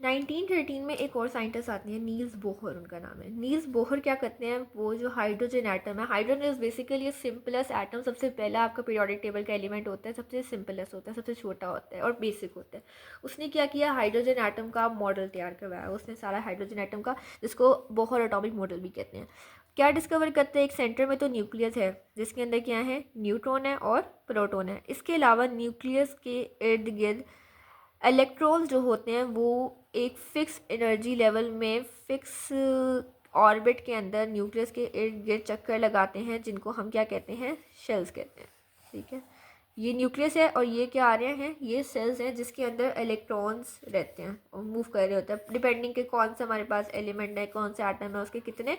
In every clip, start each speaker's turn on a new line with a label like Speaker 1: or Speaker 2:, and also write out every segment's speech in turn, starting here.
Speaker 1: 1913 में एक और साइंटिस्ट आती है, नील्स बोहर उनका नाम है। नील्स बोहर क्या करते हैं, वो जो हाइड्रोजन एटम है, hydrogen is basically simplest atom, सबसे पहला आपका पीरियोडिक टेबल का एलिमेंट होता है, सबसे सिंपलेस्ट होता है, सबसे छोटा होता है और बेसिक होता है। उसने क्या किया, हाइड्रोजन एटम का मॉडल तैयार करवाया उसने सारा हाइड्रोजन एटम का, जिसको बोहर एटॉमिक मॉडल भी कहते हैं। क्या डिस्कवर करते हैं, एक सेंटर में तो न्यूक्लियस है जिसके अंदर क्या है, न्यूट्रॉन है और प्रोटॉन है। इसके अलावा न्यूक्लियस के इर्द गिर्द इलेक्ट्रॉन्स जो होते हैं वो एक फ़िक्स एनर्जी लेवल में फ़िक्स ऑर्बिट के अंदर न्यूक्लियस के इर्द गिर्द चक्कर लगाते हैं, जिनको हम क्या कहते हैं, शेल्स कहते हैं। ठीक है, ये न्यूक्लियस है और ये क्या आ रहे हैं, ये सेल्स हैं जिसके अंदर इलेक्ट्रॉन्स रहते हैं और मूव कर रहे होते हैं, डिपेंडिंग के कौन सा हमारे पास एलिमेंट है, कौन सा एटम है, उसके कितने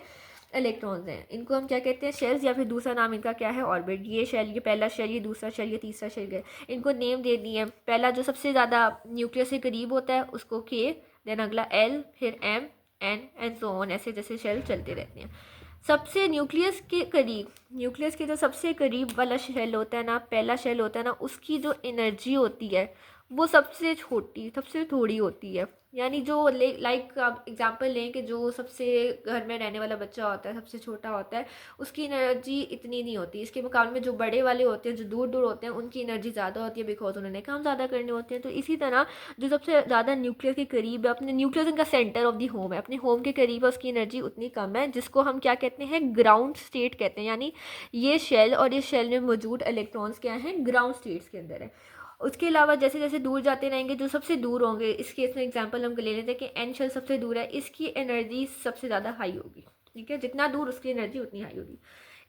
Speaker 1: इलेक्ट्रॉन्स हैं। इनको हम क्या कहते हैं, शेल्स, या फिर दूसरा नाम इनका क्या है, ऑर्बिट। ये शेल, ये पहला शेल, ये दूसरा शेल, ये तीसरा शेल है। इनको नेम दे दिए, पहला जो सबसे ज़्यादा न्यूक्लियस के करीब होता है उसको के, देन अगला एल, फिर M, N and so on, ऐसे जैसे शेल चलते रहते हैं। सबसे न्यूक्लियस के करीब, न्यूक्लियस के जो सबसे करीब वाला शेल होता है ना, पहला शेल होता है ना, उसकी जो एनर्जी होती है वो सबसे छोटी, सबसे थोड़ी होती है। यानी जो लाइक आप एग्जांपल लें कि जो सबसे घर में रहने वाला बच्चा होता है, सबसे छोटा होता है, उसकी एनर्जी इतनी नहीं होती। इसके मुकाबले में जो बड़े वाले होते हैं, जो दूर दूर होते हैं, उनकी एनर्जी ज़्यादा होती है, बिकॉज उन्होंने काम ज़्यादा करने होते हैं। तो इसी तरह जो सबसे ज़्यादा न्यूक्लियस के करीब है, अपने न्यूक्लियस इनका सेंटर ऑफ दी होम है, अपने होम के करीब है, उसकी एनर्जी उतनी कम है, जिसको हम क्या कहते हैं, ग्राउंड स्टेट कहते हैं। यानी ये शेल और इस शेल में मौजूद इलेक्ट्रॉन्स क्या हैं, ग्राउंड स्टेट्स के अंदर है। उसके अलावा जैसे जैसे दूर जाते रहेंगे, जो सबसे दूर होंगे, इस केस में एग्जांपल हम ले लेते हैं कि एन शेल सबसे दूर है, इसकी एनर्जी सबसे ज़्यादा हाई होगी। ठीक है, जितना दूर उसकी एनर्जी उतनी हाई होगी।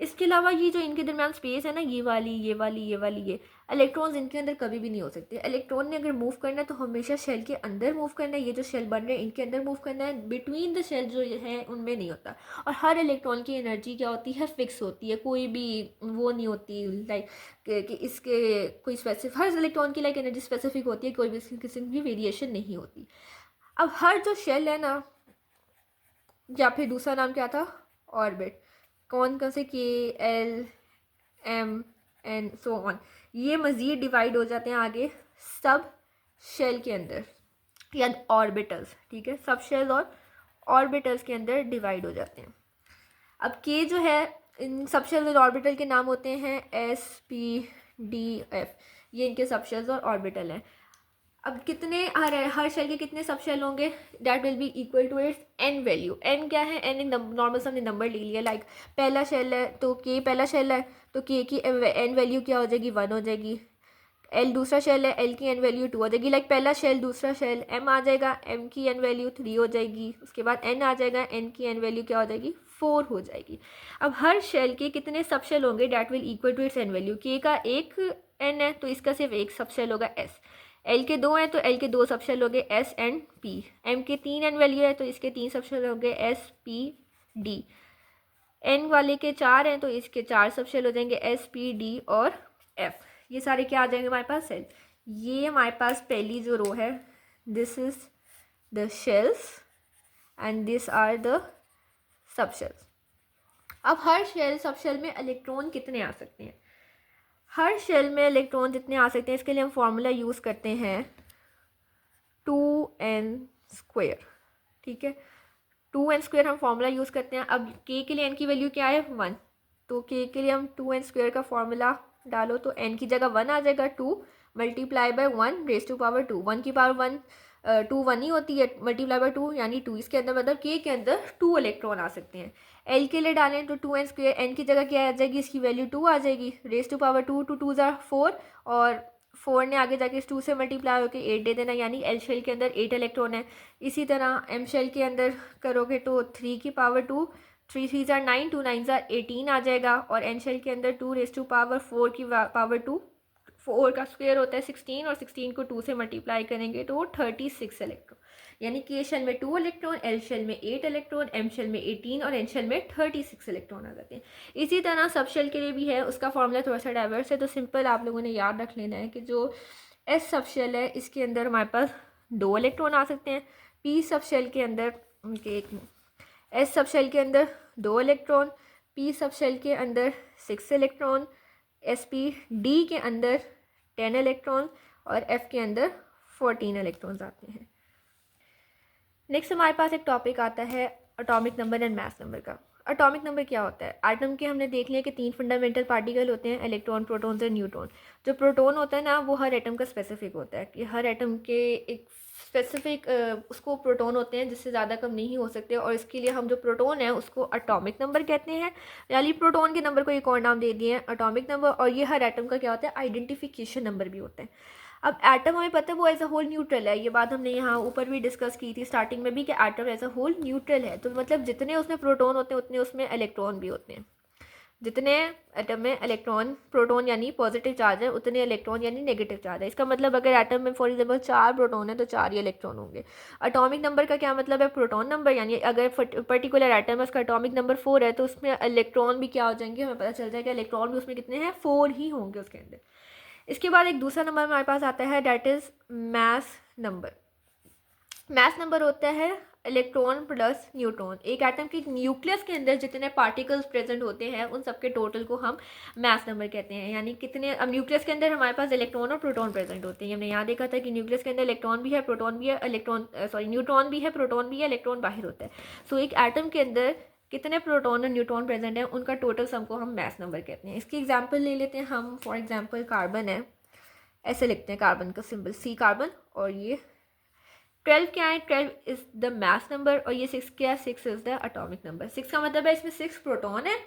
Speaker 1: इसके अलावा ये जो इनके दरमियान स्पेस है ना, ये वाली, ये वाली, ये वाली, ये इलेक्ट्रॉन्स इनके अंदर कभी भी नहीं हो सकते। इलेक्ट्रॉन ने अगर मूव करना है तो हमेशा शेल के अंदर मूव करना है, ये जो शेल बन रहे हैं इनके अंदर मूव करना है, बिटवीन द शेल जो है उनमें नहीं होता। और हर इलेक्ट्रॉन की एनर्जी क्या होती है, फिक्स होती है, कोई भी वो नहीं होती लाइक कि इसके कोई स्पेसिफिक, हर इलेक्ट्रॉन की लाइक एनर्जी स्पेसिफिक होती है, कोई भी इसकी किसी भी वेरिएशन नहीं होती। अब हर जो शेल है ना, या फिर दूसरा नाम क्या था, ऑर्बिट, कौन कौन से, K, L, M, N so on, ये मज़ीद डिवाइड हो जाते हैं आगे सब शेल के अंदर या ऑर्बिटल्स। ठीक है, सब शेल और ऑर्बिटल्स के अंदर डिवाइड हो जाते हैं। अब के जो है, इन सब शेल और ऑर्बिटल के नाम होते हैं एस, पी, डी, एफ, ये इनके सब शेल्स और ऑर्बिटल हैं। अब कितने हर शेल के कितने सब शेल होंगे, that will be equal to its n value. N क्या है, एन नॉर्मल से हमने नंबर ले लिया, लाइक पहला शेल है तो के पहला शेल है तो के की एन वैल्यू क्या हो जाएगी, 1 हो जाएगी। एल दूसरा शेल है, एल की एन वैल्यू 2 हो जाएगी, लाइक पहला शेल दूसरा शेल। एम आ जाएगा, एम की एन वैल्यू 3 हो जाएगी। उसके बाद एन आ जाएगा, एन की एन वैल्यू क्या हो जाएगी, 4 हो जाएगी। अब हर शेल के कितने सब शेल होंगे, that will equal to its n value. के का एक एन है तो इसका सिर्फ एक सब शेल होगा एस। एल के 2 हैं तो एल के 2 सब शेल हो गए एस एंड पी। एम के 3 एन वैल्यू है तो इसके 3 सब शेल हो गए एस, पी, डी। एन वाले के 4 हैं तो इसके 4 सब शेल हो जाएंगे एस, पी, डी और एफ। ये सारे क्या आ जाएंगे हमारे पास, सेल। ये हमारे पास पहली जो रो है, this is the shells and this are the sub shells. अब हर शेल सब शेल में इलेक्ट्रॉन कितने आ सकते हैं, हर शेल में इलेक्ट्रॉन जितने आ सकते हैं, इसके लिए हम फॉर्मूला यूज़ करते हैं 2n²। ठीक है, 2n² हम फॉर्मूला यूज़ करते हैं। अब के लिए n की वैल्यू क्या है, 1, तो के लिए हम 2n² का फॉर्मूला डालो तो n की जगह 1 आ जाएगा, 2 multiply by 1 raise to power 2, 1 की पावर 1, 2 1 ही होती है, मल्टीप्लाई बाय 2 यानी 2। इसके अंदर मतलब के अंदर 2 इलेक्ट्रॉन आ सकते हैं। एल के लिए डालें तो 2n², एन की जगह क्या आ जाएगी, इसकी वैल्यू 2 आ जाएगी, रेज टू पावर 2, 2 2 ज़ार 4, और 4 ने आगे जाके इस 2 से मल्टीप्लाई होकर 8 दे देना, यानी एल शेल के अंदर 8 इलेक्ट्रॉन है। इसी तरह एम शेल के अंदर करोगे तो 3 की पावर 2, 3 3 ज़ार 9, 2 9 ज़ार 18 आ जाएगा। और एन शेल के अंदर 2 रेज टू पावर 4 की पावर 2, 4 का स्क्वायर होता है 16, और 16 को 2 से मल्टीप्लाई करेंगे तो 36 इलेक्ट्रॉन। यानी के शेल में 2 इलेक्ट्रॉन, एल शेल में 8 इलेक्ट्रॉन, एम शेल में 18 और एन शेल में 36 इलेक्ट्रॉन आ जाते हैं। इसी तरह सब शेल के लिए भी है, उसका फॉर्मूला थोड़ा सा डाइवर्स है, तो सिंपल आप लोगों ने याद रख लेना है कि जो एस सब शेल है इसके अंदर हमारे पास 2 इलेक्ट्रॉन आ सकते हैं। पी सब शेल के अंदर उनके एस सब शेल के अंदर 2 इलेक्ट्रॉन, पी सब शेल के अंदर 6 इलेक्ट्रॉन, एस पी डी के अंदर 10 इलेक्ट्रॉन और एफ के अंदर 14 इलेक्ट्रॉन्स आते हैं। नेक्स्ट हमारे पास एक टॉपिक आता है atomic number and mass number का। एटॉमिक नंबर क्या होता है? एटम के हमने देख लिया कि 3 फंडामेंटल पार्टिकल होते हैं, इलेक्ट्रॉन, प्रोटॉन्स और न्यूट्रॉन। जो प्रोटॉन होता है ना, वो हर एटम का स्पेसिफिक होता है कि हर एटम के एक स्पेसिफिक उसको प्रोटॉन होते हैं जिससे ज़्यादा कम नहीं हो सकते, और इसके लिए हम जो प्रोटॉन है उसको एटॉमिक नंबर कहते हैं। यानी प्रोटॉन के नंबर को एक और नाम दे दिए हैं एटॉमिक नंबर। और ये हर एटम का क्या होता है? आइडेंटिफिकेशन नंबर भी होता है। अब एटम हमें पता है वो एज अ होल न्यूट्रल है, ये बात हमने यहाँ ऊपर भी डिस्कस की थी स्टार्टिंग में भी कि atom as a whole neutral है। तो मतलब जितने उसमें प्रोटॉन होते हैं उतने उसमें इलेक्ट्रॉन भी होते हैं। जितने एटम में इलेक्ट्रॉन, प्रोटॉन यानी पॉजिटिव चार्ज है, उतने इलेक्ट्रॉन यानी नेगेटिव चार्ज है। इसका मतलब अगर एटम में फॉर एग्जांपल 4 प्रोटॉन है तो 4 ही इलेक्ट्रॉन होंगे। एटॉमिक नंबर का क्या मतलब है? प्रोटॉन नंबर, यानी अगर पर्टिकुलर एटम है उसका एटॉमिक नंबर 4 है तो उसमें इलेक्ट्रॉन भी क्या हो जाएंगे, हमें पता चल जाएगा इलेक्ट्रॉन भी उसमें कितने हैं, 4 ही होंगे उसके अंदर। इसके बाद एक दूसरा नंबर हमारे पास आता है, that is mass number. Mass number होता है इलेक्ट्रॉन प्लस न्यूट्रॉन। एक एटम के न्यूक्लियस के अंदर जितने पार्टिकल्स प्रेजेंट होते हैं उन सबके टोटल को हम मास नंबर कहते हैं। यानी कितने, अब न्यूक्लियस के अंदर हमारे पास इलेक्ट्रॉन और प्रोटॉन प्रेजेंट होते हैं। हमने यहाँ देखा था कि न्यूक्लियस के अंदर इलेक्ट्रॉन भी है, प्रोटॉन भी है, न्यूट्रॉन भी है, प्रोटॉन भी है, इलेक्ट्रॉन बाहर होता है। सो एक एटम के अंदर कितने प्रोटॉन और न्यूट्रॉन प्रेजेंट हैं उनका टोटल सम को हम मास नंबर कहते हैं। इसकी एग्जांपल ले लेते हैं हम। फॉर एग्जांपल कार्बन है, ऐसे लिखते हैं कार्बन का सिंबल सी कार्बन, और ये 12 क्या है? 12 इज़ द मास नंबर, और ये 6 क्या है? 6 इज़ द एटॉमिक नंबर। 6 का मतलब है इसमें 6 प्रोटॉन है,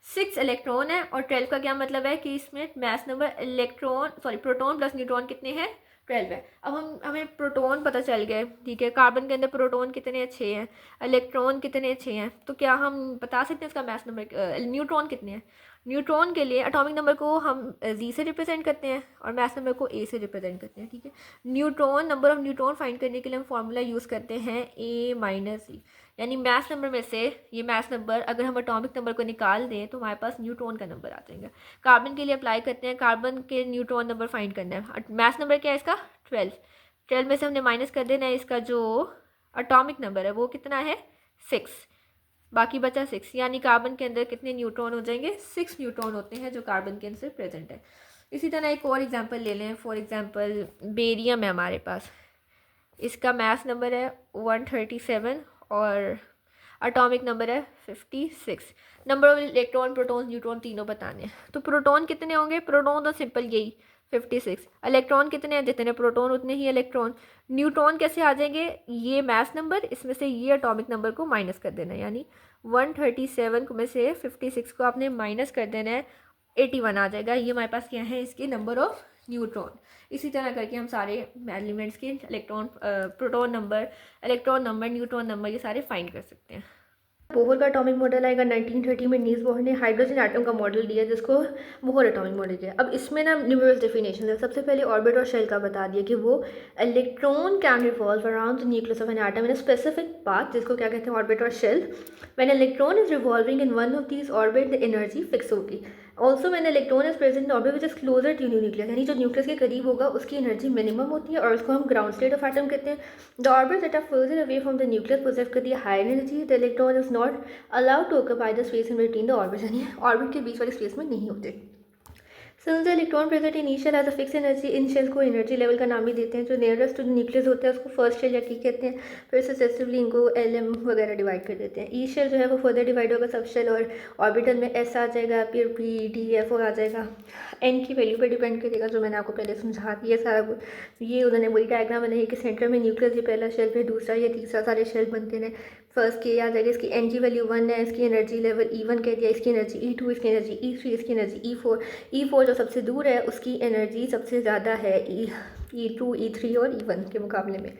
Speaker 1: 6 इलेक्ट्रॉन है, और 12 का क्या मतलब है कि इसमें mass number proton plus neutron कितने हैं? 12 है। अब हमें प्रोटॉन पता चल गए, ठीक है। कार्बन के अंदर प्रोटॉन कितने हैं? 6 हैं। इलेक्ट्रॉन कितने हैं? 6 हैं। तो क्या हम बता सकते हैं इसका मास नंबर? न्यूट्रॉन कितने हैं? न्यूट्रॉन के लिए एटॉमिक नंबर को हम जी से रिप्रेजेंट करते हैं और मास नंबर को ए से रिप्रेजेंट करते हैं, ठीक है। Neutron, number of neutron find करने के लिए हम फार्मूला यूज़ करते हैं ए माइनस ई। यानी मास नंबर में से ये मास नंबर अगर हम एटॉमिक नंबर को निकाल दें तो हमारे पास न्यूट्रॉन का नंबर आ जाएगा। कार्बन के लिए अप्लाई करते हैं, कार्बन के न्यूट्रॉन नंबर फाइंड करना है। मास नंबर क्या है इसका? 12। 12 में से हमने माइनस कर देना है, इसका जो एटॉमिक नंबर है वो कितना है? 6। बाकी बचा 6, यानी कार्बन के अंदर कितने न्यूट्रॉन हो जाएंगे? 6 न्यूट्रॉन होते हैं जो कार्बन के अंदर प्रेजेंट है। इसी तरह एक और एग्जांपल ले लें। फॉर एग्जांपल बेरियम है हमारे पास, इसका मास नंबर है 137 और एटॉमिक नंबर है 56। Number of electron, proton, neutron तीनों बताने हैं। तो प्रोटॉन कितने होंगे? प्रोटॉन तो सिंपल यही 56। इलेक्ट्रॉन कितने हैं? जितने प्रोटॉन उतने ही इलेक्ट्रॉन। न्यूट्रॉन कैसे आ जाएंगे? ये मास नंबर, इसमें से ये एटॉमिक नंबर को माइनस कर देना है, यानी 137 में से 56 को आपने माइनस कर देना है, 81 आ जाएगा। ये हमारे पास क्या है? इसके नंबर ऑफ न्यूट्रॉन। इसी तरह करके हम सारे एलिमेंट्स के electron, proton number, electron number, neutron number, ये सारे फाइंड कर सकते हैं। बोहर का एटॉमिक मॉडल आएगा 1930 में। नील्स बोहर ने हाइड्रोजन एटम का मॉडल दिया जिसको बोहर एटॉमिक मॉडल किया। अब इसमें ना न्यूमरस डेफिनेशन है। सबसे पहले ऑर्बिट और शेल का बता दिया कि वो electron can revolve around the nucleus of an atom in a specific path, जिसको क्या कहते हैं? ऑर्बिट और shell. When electron is revolving in one of these orbit the energy fix होगी। Also when electron is present in orbit which is closer to nucleus, यानी जो nucleus के करीब होगा उसकी एनर्जी मिनिमम होती है और उसको हम ग्राउंड स्टेट ऑफ एटम कहते हैं। The orbits that are further away from the nucleus possess करती है higher energy. The electron is not allowed to occupy the space in between the orbits, यानी ऑर्बिट के बीच वाली स्पेस में नहीं होते। Since the electron present initial as a fix energy, इन शेल को एनर्जी लेवल का नाम भी देते हैं। जो नियरेस्ट टू न्यूक्लियस होता है उसको फर्स्ट शेल या की कहते हैं। फिर सक्सेसिवली इनको LM वगैरह डिवाइड कर देते हैं। ई शेल जो है वो फर्दर डिवाइड होगा सब शेल, और ऑर्बिटल में S आ जाएगा, फिर P, D, F आ जाएगा। N की वैल्यू पर डिपेंड करेगा, जो मैंने आपको पहले समझा दिया सारा कुछ। ये उन्होंने वही डायग्राम बनाई कि सेंटर में न्यूक्लियस, ये पहला शेल, फिर दूसरा या तीसरा, सारे शेल बनते हैं। फर्स्ट के आ जाएगा, इसकी N की वैल्यू 1 है, इसकी एनर्जी लेवल E1 कह दिया, इसकी एनर्जी E2, इसकी एनर्जी E3, इसकी एनर्जी E4। E4 जो सबसे दूर है उसकी एनर्जी सबसे ज़्यादा है E2, E3 और E1 के मुकाबले में।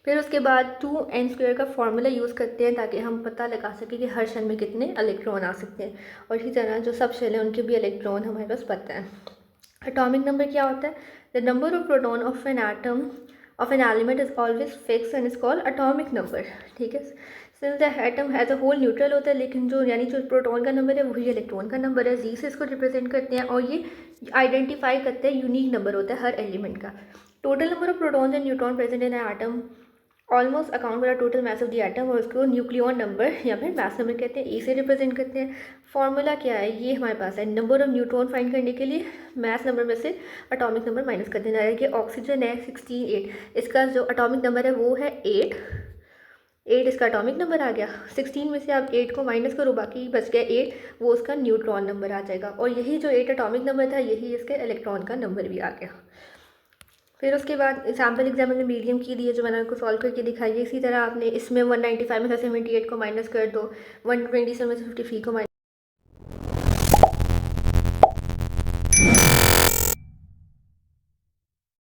Speaker 1: फिर उसके बाद 2n² का फॉर्मूला यूज़ करते हैं ताकि हम पता लगा सकें कि हर शेल में कितने इलेक्ट्रॉन आ सकते हैं, और इसी तरह जो सब शेल हैं उनके भी इलेक्ट्रॉन हमारे पास पता है। एटॉमिक नंबर क्या होता है? The number of proton of an atom of an element is always fix and is called atomic number, ठीक है। Since the atom as a whole neutral होता है, लेकिन यानी जो प्रोटॉन का नंबर है वही इलेक्ट्रॉन का नंबर है। जी से इसको रिप्रेजेंट करते हैं, और ये आइडेंटिफाई करते हैं यूनिक नंबर होता है हर एलिमेंट का। Total number of protons and neutron present in atom almost account for total mass of the atom, और उसको न्यूक्लियॉन नंबर या फिर मास नंबर कहते हैं। ए से रिप्रेजेंट करते हैं। फॉर्मूला क्या है? ये हमारे पास है। नंबर ऑफ न्यूट्रॉन फाइंड करने के लिए मास नंबर में से एटॉमिक नंबर माइनस कर देना है। कि ऑक्सीजन है 68, इसका जो एटॉमिक नंबर है वो है 8, 8 इसका एटॉमिक नंबर आ गया। 16 में से आप 8 को माइनस करो, बाकी बच गया 8, वो उसका न्यूट्रॉन नंबर आ जाएगा। और यही जो 8 एटॉमिक नंबर था यही इसके इलेक्ट्रॉन का नंबर भी आ गया। फिर उसके बाद सैम्पल एग्जाम में मीडियम की दी है जो मैंने आपको सॉल्व करके दिखाई है। इसी तरह आपने इसमें 195 में से 78 को माइनस कर दो, 120 में से 53 को माइनस